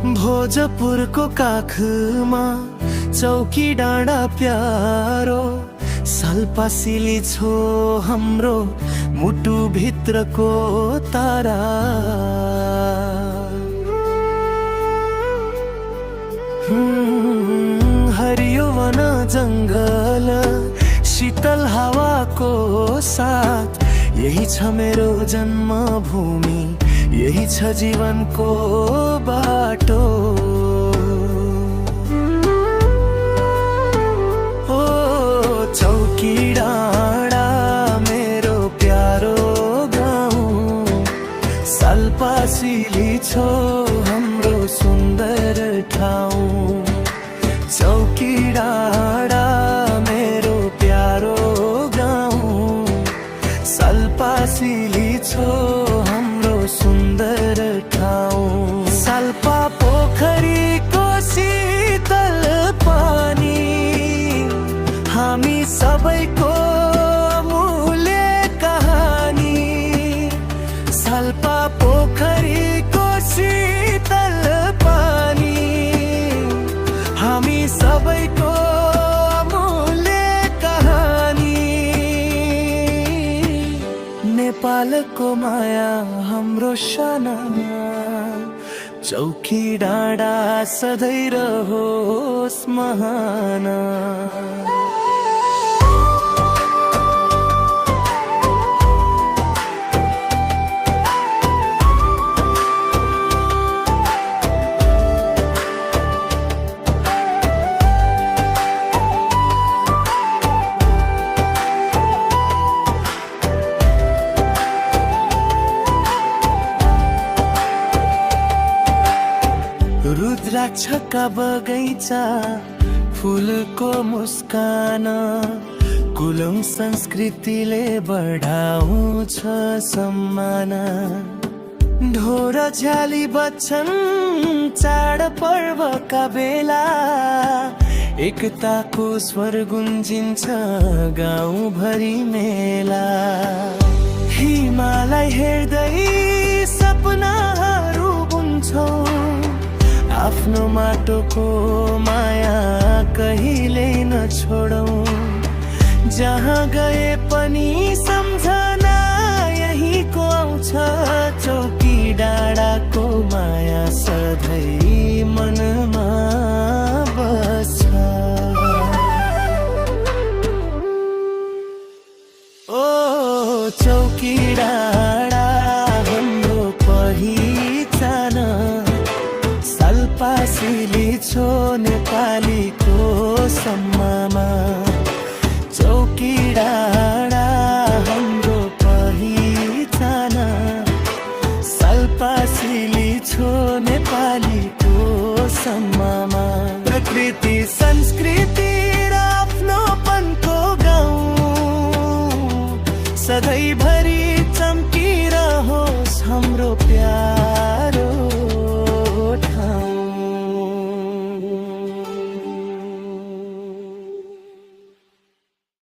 भोजपुरको काखमा चौकी डाँडा प्यारो, सालपासिली छो हाम्रो मुटु भित्रको तारा। हरियो वन जङ्गल शीतल हावाको साथ, यही छ मेरो जन्मभूमि, यही छ जीवनको बाटो। ओ चौकी डाँडा मेरो प्यारो गाउँ, सालपासिली छो हाम्रो सुन्दर ठाउँ। चौकी डाँडा मेरो प्यारो गाउँ, सालपासिली छो हाम्रो सुन्दर ठाउँ। सालपा पोखरीको शीतल पानी, हामी सबैको अमूल्य कहानी। सालपा पोखरीको शीतल पानी, हामी सबैको अमूल्य कहानी। नेपालको माया हाम्रो शाना, चौकी डाँडा सधैँ रहोस् महान। रुद्राक्षका बगैँचा, फुलको मुस्कान, कुलुङ संस्कृतिले बढाउँछ सम्मान। ढोर झ्याली बज्छन् चाडपर्वका बेला, एकताको स्वर गुन्जिन्छ गाउँभरि मेला। हिमालय हेर्दै सपनाहरू बुन्छौँ, आफ्नो माटोको माया कहिले नछोडौँ। जहाँ गए पनि सम्झना यहीँको आउँछ, चौकी डाँडाको माया सधैँ मनमा बस्छ। ओ चौकी डाँडा हाम्रो पहिचान, सालपासिली छो नेपालीको सम्मानमा। चौकी डाँडा हाम्रो पहिचान, सालपासिली छो नेपालीको सम्मानमा। प्रकृति संस्कृति र आफ्नोपनको गाउँ, सधैँभरि चम्किरहोस् हाम्रो प्यार।